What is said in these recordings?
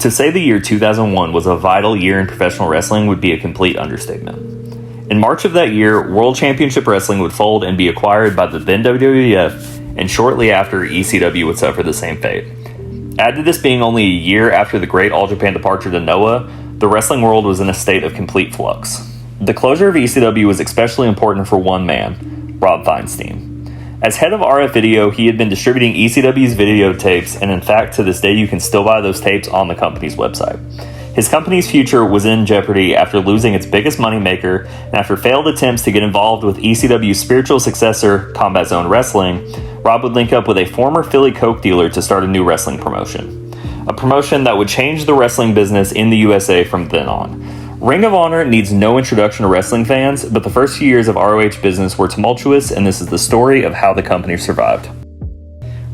To say the year 2001 was a vital year in professional wrestling would be a complete understatement. In March of that year, World Championship Wrestling would fold and be acquired by the then WWF, and shortly after, ECW would suffer the same fate. Add to this being only a year after the great All Japan departure to Noah, the wrestling world was in a state of complete flux. The closure of ECW was especially important for one man, Rob Feinstein. As head of RF Video, he had been distributing ECW's videotapes, and in fact, to this day, you can still buy those tapes on the company's website. His company's future was in jeopardy after losing its biggest moneymaker, and after failed attempts to get involved with ECW's spiritual successor, Combat Zone Wrestling, Rob would link up with a former Philly Coke dealer to start a new wrestling promotion. A promotion that would change the wrestling business in the USA from then on. Ring of Honor needs no introduction to wrestling fans, but the first few years of ROH business were tumultuous, and this is the story of how the company survived.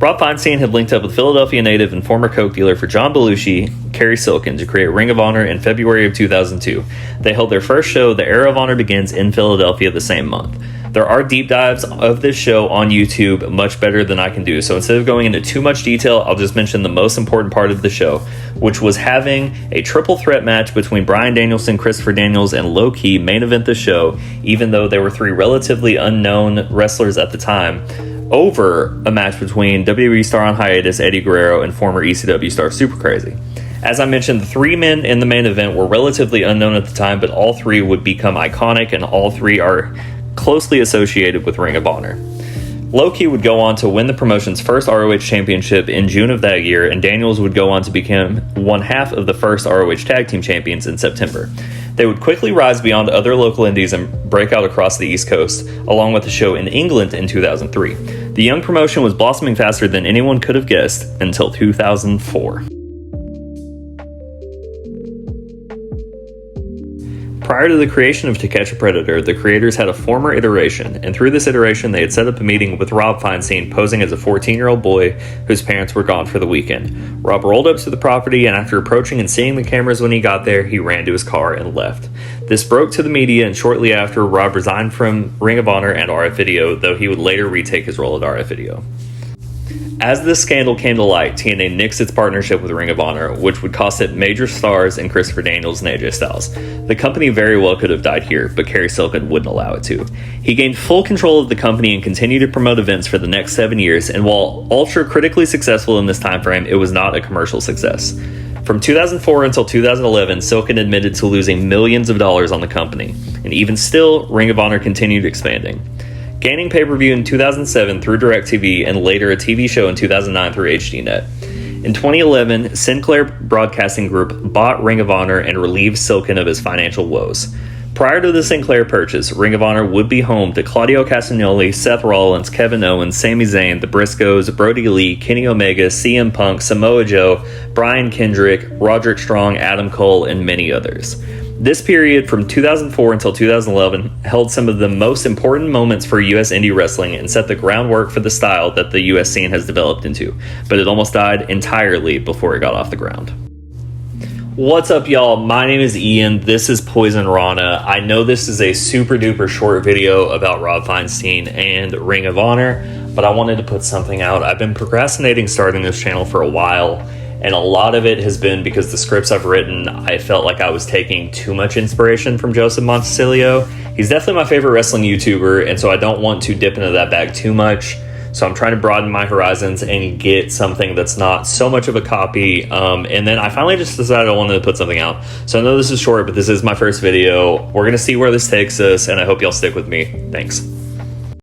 Rob Feinstein had linked up with Philadelphia native and former Coke dealer for John Belushi, Kerry Silkin, to create Ring of Honor in February of 2002. They held their first show, The Era of Honor Begins, in Philadelphia the same month. There are deep dives of this show on YouTube, much better than I can do. So instead of going into too much detail, I'll just mention the most important part of the show, which was having a triple threat match between Bryan Danielson, Christopher Daniels, and Low Ki main event the show, even though they were three relatively unknown wrestlers at the time, over a match between WWE star on hiatus Eddie Guerrero and former ECW star Super Crazy. As I mentioned, the three men in the main event were relatively unknown at the time, but all three would become iconic, and all three are closely associated with Ring of Honor. Low Ki would go on to win the promotion's first ROH championship in June of that year, and Daniels would go on to become one half of the first ROH tag team champions in September. They would quickly rise beyond other local indies and break out across the East Coast, along with a show in England in 2003. The young promotion was blossoming faster than anyone could have guessed until 2004. Prior to the creation of To Catch a Predator, the creators had a former iteration, and through this iteration they had set up a meeting with Rob Feinstein posing as a 14-year-old boy whose parents were gone for the weekend. Rob rolled up to the property, and after approaching and seeing the cameras when he got there, he ran to his car and left. This broke to the media, and shortly after, Rob resigned from Ring of Honor and RF Video, though he would later retake his role at RF Video. As this scandal came to light, TNA nixed its partnership with Ring of Honor, which would cost it major stars in Christopher Daniels and AJ Styles. The company very well could have died here, but Kerry Silkin wouldn't allow it to. He gained full control of the company and continued to promote events for the next 7 years, and while ultra critically successful in this time frame, it was not a commercial success. From 2004 until 2011, Silkin admitted to losing millions of dollars on the company, and even still, Ring of Honor continued expanding. Gaining pay-per-view in 2007 through DirecTV and later a TV show in 2009 through HDNet. In 2011, Sinclair Broadcasting Group bought Ring of Honor and relieved Silkin of his financial woes. Prior to the Sinclair purchase, Ring of Honor would be home to Claudio Castagnoli, Seth Rollins, Kevin Owens, Sami Zayn, The Briscoes, Brody Lee, Kenny Omega, CM Punk, Samoa Joe, Brian Kendrick, Roderick Strong, Adam Cole, and many others. This period from 2004 until 2011 held some of the most important moments for U.S. indie wrestling and set the groundwork for the style that the U.S. scene has developed into, but it almost died entirely before it got off the ground. What's up, y'all? My name is Ian. This is Poison Rana. I know this is a super duper short video about Rob Feinstein and Ring of Honor, but I wanted to put something out. I've been procrastinating starting this channel for a while, and a lot of it has been because the scripts I've written, I felt like I was taking too much inspiration from Joseph Montecillo. He's definitely my favorite wrestling YouTuber, and so I don't want to dip into that bag too much. So I'm trying to broaden my horizons and get something that's not so much of a copy. And then I finally just decided I wanted to put something out. So I know this is short, but this is my first video. We're going to see where this takes us, and I hope y'all stick with me. Thanks.